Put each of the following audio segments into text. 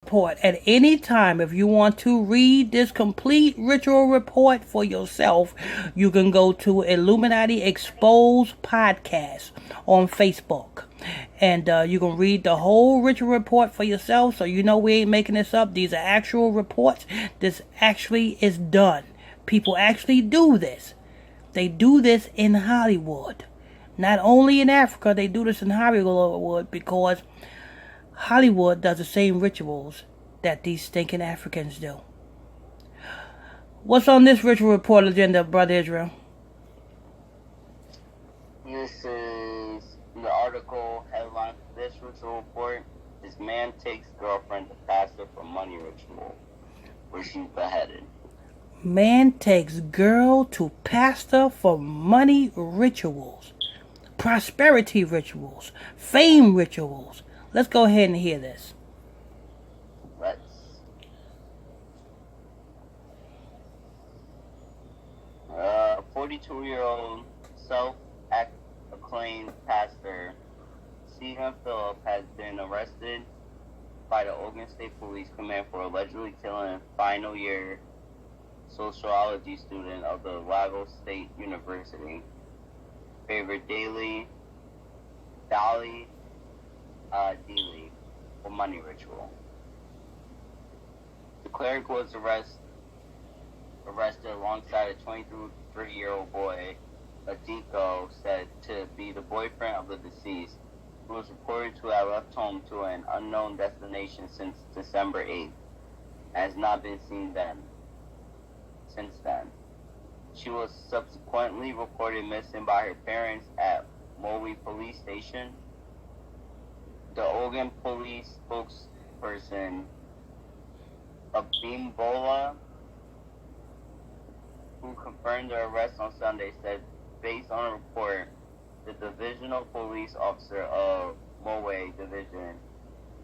Report at any time. If you want to read this complete ritual report for yourself, you can go to Illuminati Exposed Podcast on Facebook, and you can read the whole ritual report for yourself, so you know we ain't making this up. These are actual reports. This actually is done. People actually do this. They do this in Hollywood. Not only in Africa, they do this in Hollywood because Hollywood does the same rituals that these stinking Africans do. What's on this ritual report agenda, Brother Israel? This is the article headline for this ritual report. This man takes girlfriend to pastor for money ritual, where she's beheaded. Man takes girl to pastor for money rituals, prosperity rituals, fame rituals. Let's go ahead and hear this. Let's. 42-year-old self-acclaimed pastor Stephen Phillip has been arrested by the Oregon State Police Command for allegedly killing final year sociology student of the Lago State University, favorite Dolly Dealey, for money ritual. The cleric was arrested alongside a 23-year-old boy, Adiko, said to be the boyfriend of the deceased, who was reported to have left home to an unknown destination since December 8th, and has not been seen since then. She was subsequently reported missing by her parents at Moe Police Station. The Oregon Police spokesperson, Abimbola, who confirmed the arrest on Sunday, said, based on a report, the divisional police officer of Moe Division,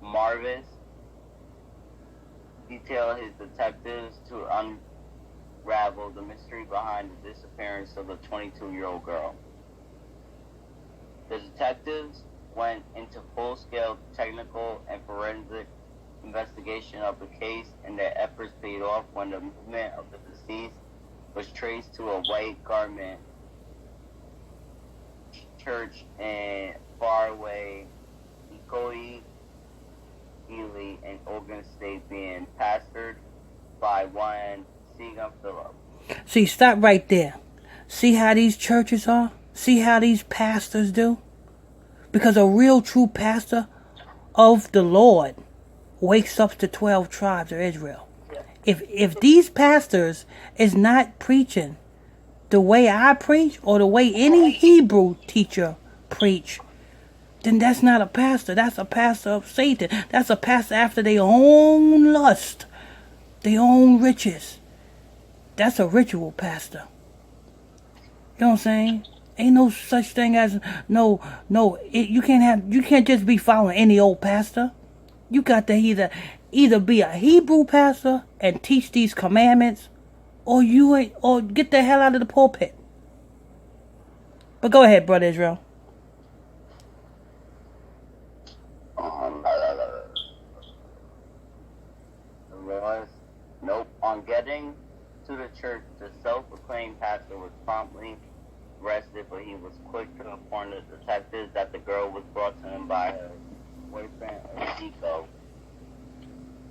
Marvis, detailed his detectives to unravel the mystery behind the disappearance of the 22-year-old girl. The detectives went into full-scale technical and forensic investigation of the case, and their efforts paid off when the movement of the deceased was traced to a white garment church in faraway Ikoyi, Ely, in Oregon State, being pastored by one Stephen Phillip. See, stop right there. See how these churches are? See how these pastors do? Because a real true pastor of the Lord wakes up the 12 tribes of Israel. If these pastors is not preaching the way I preach or the way any Hebrew teacher preach, then that's not a pastor. That's a pastor of Satan. That's a pastor after their own lust, their own riches. That's a ritual pastor. You know what I'm saying? Ain't no such thing as you can't just be following any old pastor. You got to either be a Hebrew pastor and teach these commandments, or get the hell out of the pulpit. But go ahead, Brother Israel. Nope. On getting to the church, the self-proclaimed pastor was promptly arrested, but he was quick to inform the detectives that the girl was brought to him by her boyfriend, Adiko,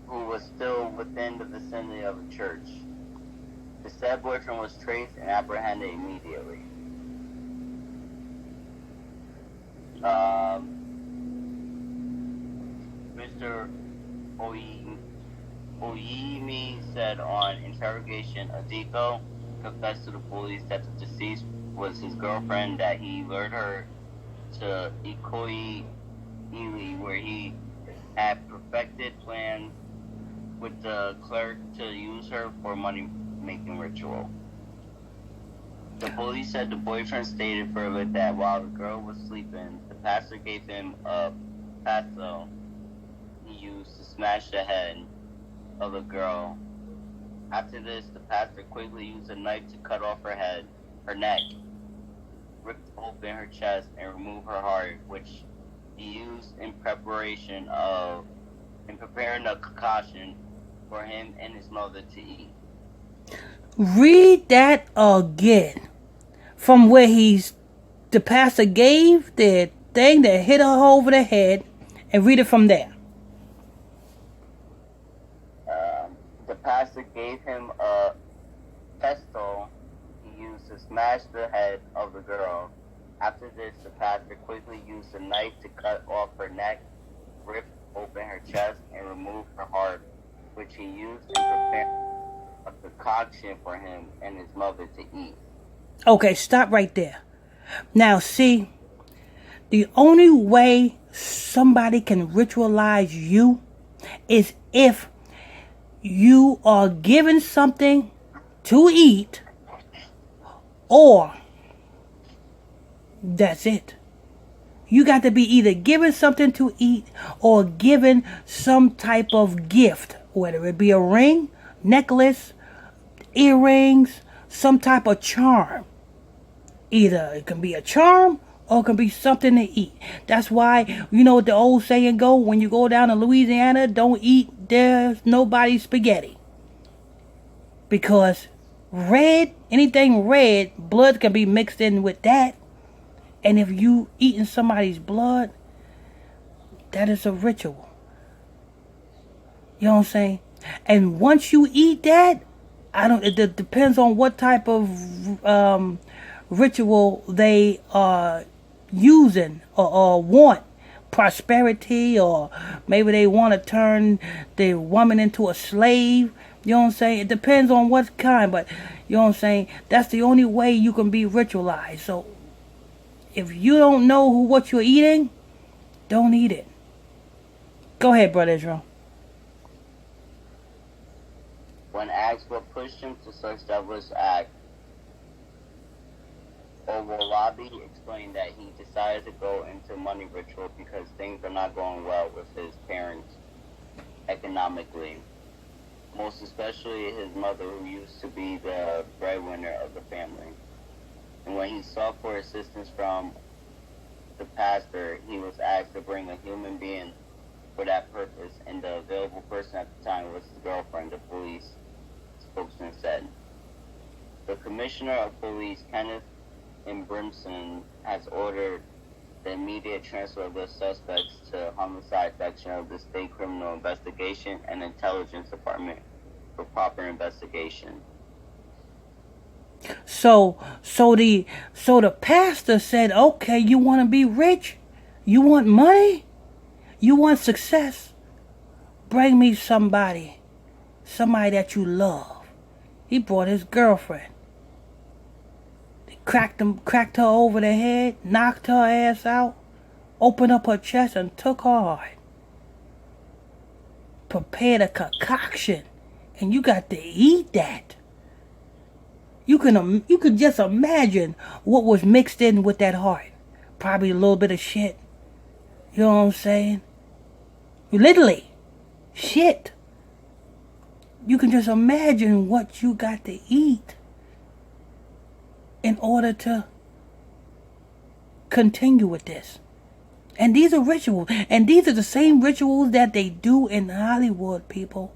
who was still within the vicinity of the church. The said boyfriend was traced and apprehended immediately. Mr. Oyemi said on interrogation, Adiko confessed to the police that the deceased was his girlfriend, that he lured her to Ikoyi, Ely, where he had perfected plans with the clerk to use her for money making ritual. The police said the boyfriend stated further that while the girl was sleeping, the pastor gave him a pasto he used to smash the head of the girl. After this, the pastor quickly used a knife to cut off her neck, ripped open her chest, and remove her heart, which he used in preparing a concoction for him and his mother to eat. Read that again. From where the pastor gave the thing that hit her over the head, and read it from there. The pastor gave him a pestle he used to smash the head of the girl. After this, the pastor quickly used a knife to cut off her neck, rip open her chest, and remove her heart, which he used in preparing a concoction for him and his mother to eat. Okay, stop right there. Now, see, the only way somebody can ritualize you is if you are given something to eat, or that's it. You got to be either given something to eat or given some type of gift, whether it be a ring, necklace, earrings, some type of charm. Either it can be a charm or it can be something to eat. That's why, you know what the old saying go, when you go down to Louisiana, don't eat there's nobody's spaghetti. Because anything red, blood can be mixed in with that. And if you eating somebody's blood, that is a ritual. You know what I'm saying? And once you eat that, it depends on what type of ritual they are using or want. Prosperity, or maybe they want to turn the woman into a slave. You know what I'm saying? It depends on what kind, but you know what I'm saying? That's the only way you can be ritualized. So if you don't know what you're eating, don't eat it. Go ahead, Brother Israel. When asked what pushed him to such devilish act, Owolabi explained that he decided to go into money ritual because things are not going well with his parents economically. Most especially his mother, who used to be the breadwinner of the family. And when he sought for assistance from the pastor, he was asked to bring a human being for that purpose, and the available person at the time was his girlfriend, the police spokesman said. The commissioner of police, Kenneth M. Brimson, has ordered the immediate transfer of the suspects to homicide section of the State Criminal Investigation and Intelligence Department for proper investigation. So the pastor said, okay, you want to be rich? You want money? You want success? Bring me somebody that you love. He brought his girlfriend. They cracked her over the head, knocked her ass out, opened up her chest and took her heart. Prepared a concoction, and you got to eat that. You can just imagine what was mixed in with that heart. Probably a little bit of shit. You know what I'm saying? Literally, shit. You can just imagine what you got to eat in order to continue with this. And these are rituals. And these are the same rituals that they do in Hollywood, people.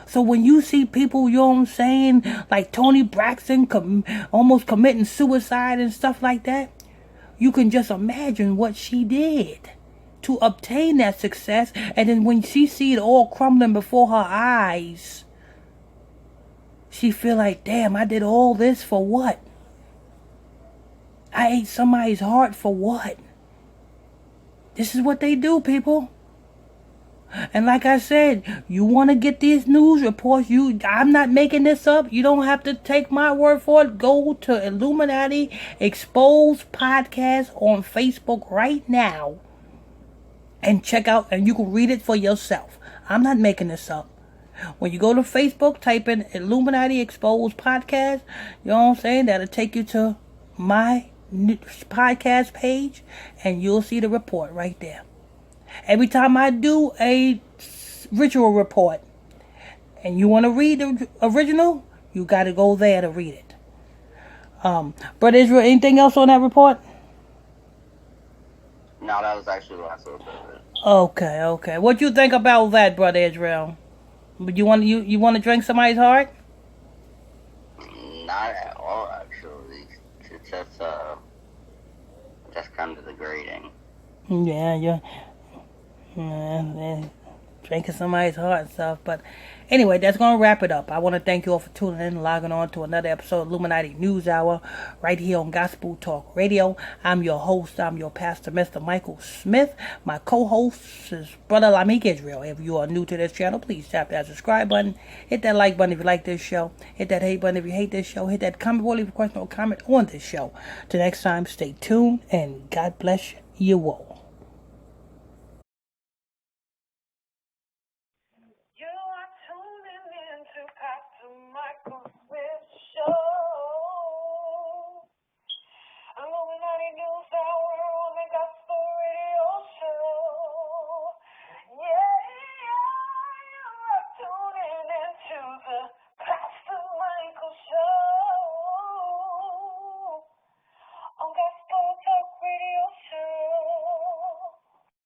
So when you see people, you know what I'm saying, like Toni Braxton almost committing suicide and stuff like that, you can just imagine what she did to obtain that success. And then when she see it all crumbling before her eyes, she feel like, damn, I did all this for what? I ate somebody's heart for what? This is what they do, people. And like I said, you want to get these news reports, I'm not making this up. You don't have to take my word for it. Go to Illuminati Exposed Podcast on Facebook right now and check out, and you can read it for yourself. I'm not making this up. When you go to Facebook, type in Illuminati Exposed Podcast. You know what I'm saying? That'll take you to my podcast page, and you'll see the report right there. Every time I do a ritual report, and you want to read the original, you got to go there to read it. Brother Israel, anything else on that report? No, that was actually the last little bit of it. Okay. What you think about that, Brother Israel? You want to drink somebody's heart? Not at all, actually. It's just kind of degrading. Yeah, drinking somebody's heart and stuff. But anyway, that's going to wrap it up. I want to thank you all for tuning in and logging on to another episode of Illuminati News Hour right here on Gospel Talk Radio. I'm your host. I'm your pastor, Mr. Michael Smith. My co-host is Brother Lamik Israel. If you are new to this channel, please tap that subscribe button. Hit that like button if you like this show. Hit that hate button if you hate this show. Hit that comment or leave a question or comment on this show. Till next time, stay tuned and God bless you all. Illuminati News Hour on the Gospel Radio Show. Yeah, you're tuning into the